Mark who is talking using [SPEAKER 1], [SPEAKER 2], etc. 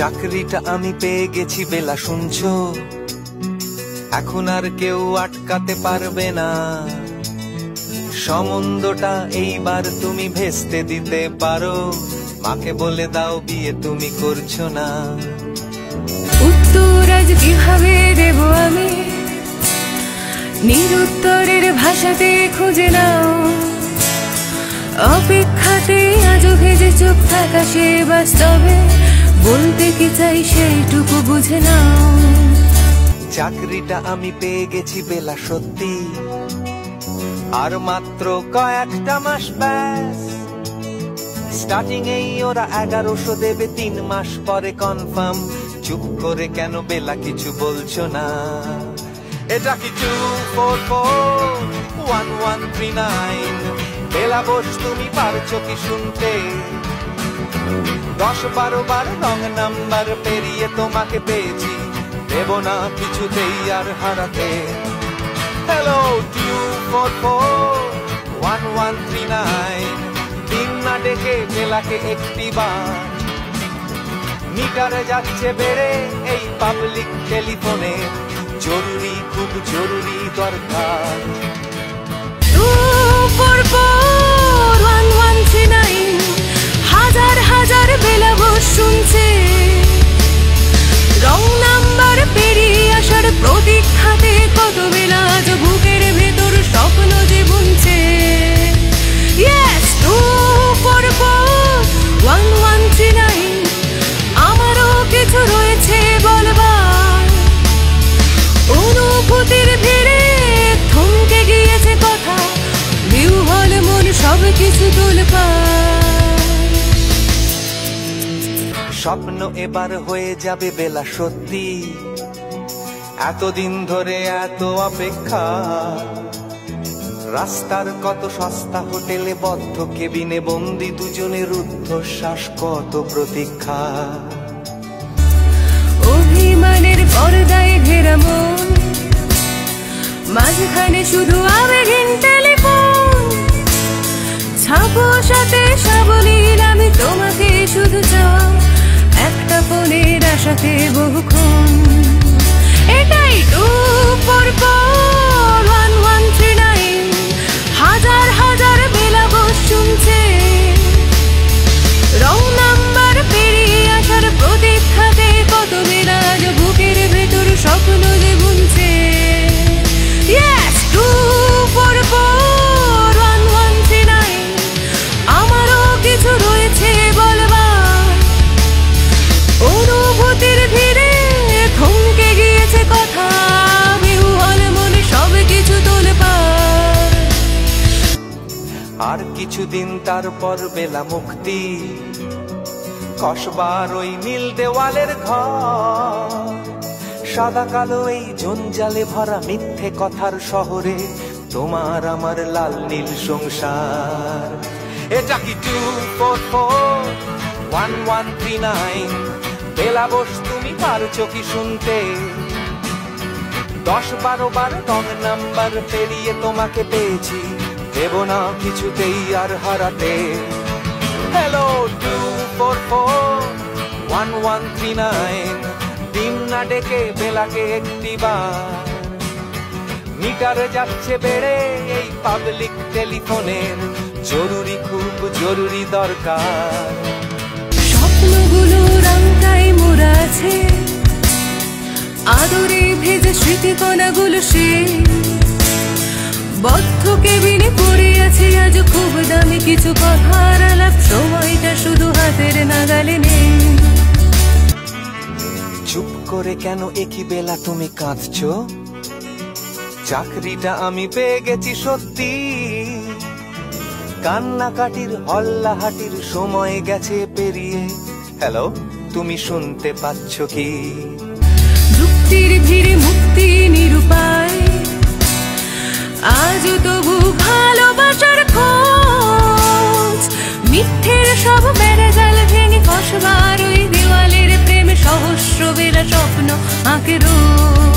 [SPEAKER 1] চাকরিটা আমি পেয়ে গেছি বেলা, শুনছো? এখন আর কেউ আটকাতে পারবে না। সম্বন্ধটা এইবার তুমি ভেস্তে দিতে পারো, মাকে বলে দাও বিয়ে তুমি করছো না।
[SPEAKER 2] উত্তর আজ কিভাবে দেব আমি, নিরুত্তরের ভাষাতে খুঁজে নাও। অপেক্ষাতে আজও ভেজে চোখ থাকা সে বাস্তবে বলতে কি চাই সেইটুকু বুঝে নাও।
[SPEAKER 1] চাকরিটা আমি পেয়ে গেছি বেলা, সত্যি আর মাত্র কয়েকটা মাস ব্যাস। স্টার্টিং এই ওরা 1100 দেবে, 3 মাস পরে কনফার্ম। চুপ করে কেন বেলা কিছু বলছো না? এটা কি 2441139? বেলা বোস তুমি পারছো কি শুনতে? 10-12 বার রং নাম্বার পেরিয়ে তোমাকে পেয়েছি, দেব না কিছুতেই আর হারাতে। হ্যালো 2441139, দিন না ডেকে বেলাকে একটি বার। মিটারে যাচ্ছে বেড়ে এই পাবলিক টেলিফোনে, জরুরি খুব জরুরি দরকার।
[SPEAKER 2] 2441139, হাজার হাজার বেলা বোস শুনছে। রং নাম্বার পেরিয়ে আসার প্রতীক্ষাতে কত বেলা আজ বুকের ভেতর স্বপ্ন যে বুনছে। Yes 2441139, আমারও কিছু রয়েছে বলবার। অনুভূতির ভিড়ে থমকে গিয়েছে কথা, বিহ্বল মন সবকিছু তোলপাড়।
[SPEAKER 1] স্বপ্ন এবার হয়ে যাবে বেলা, সত্যি এতদিন ধরে এত অপেক্ষা। রাস্তার কত সস্তা হোটেলে বদ্ধ কেবিনে বন্দি দুজনের রুদ্ধশ্বাস, কত প্রতীক্ষা।
[SPEAKER 2] অভিমানের পর্দায় ঘেরা মন, মাঝখানে শুধু আবেগহীন টেলিফোন। ছাপো সাথে সাবলীল আমি তোমাকে শুধু চাও, একটা ফোনের আশাতে বহুক্ষণ। এটাই 2441139, হাজার হাজার বেলা বোস শুনছে। রং নাম্বার পেরিয়ে আসার প্রতীক্ষাতে কত বেলা আজ বুকের ভেতর স্বপ্ন যে বুনছে। Yes 2441139, আমারও কিছু রয়েছে বলবার। অনুভূতির ভিড়ে থমকে গিয়েছে কথা, বিহ্বল মনে সবকিছু তোলপাড়।
[SPEAKER 1] আর কিছুদিন তারপর বেলা মুক্তি, কসবার ওই নীল দেওয়ালের ঘর। সাদা কালো এই জঞ্জালে ভরা মিথ্যে কথার শহরে তোমার আমার লাল নীল সংসার। এটা কি 2441139? বেলা বোস তুমি পারছো কি শুনতে? 10-12 বার রং নাম্বার পেরিয়ে তোমাকে পেয়েছি, দেব না কিছুতেই আর হারাতে। হ্যালো 2441139, দিন না ডেকে বেলাকে একটি বার। মিটারে যাচ্ছে বেড়ে এই পাবলিক টেলিফোনের, জরুরি খুব জরুরি দরকার।
[SPEAKER 2] স্বপ্নগুলো রংটাই মোড়া আছে, আদরে ভেজে স্মৃতিকণাগুলো সে বদ্ধ কেবিনে পড়ে আছে আজ খুব দামি কিছু কথার আলাপ। সময়টা শুধু হাতের নাগালে নেই।
[SPEAKER 1] চুপ করে কেন একই বেলা তুমি কাঁদছো? চাকরিটা আমি পেয়ে গেছি সত্যি, কান্নাকাটির হল্লাহাটির সময় গেছে পেরিয়ে। হ্যালো তুমি শুনতে পাচ্ছ কি?
[SPEAKER 2] যুক্তির ভিড়ে মুক্তি নিরুপায়, আজ তবু ভালোবাসার খোঁজ। মিথ্যের সব বেড়ে জাল ভেঙে কসবার ওই দেওয়ালের প্রেমে সহস্র বেলা স্বপ্ন আঁকে রোজ।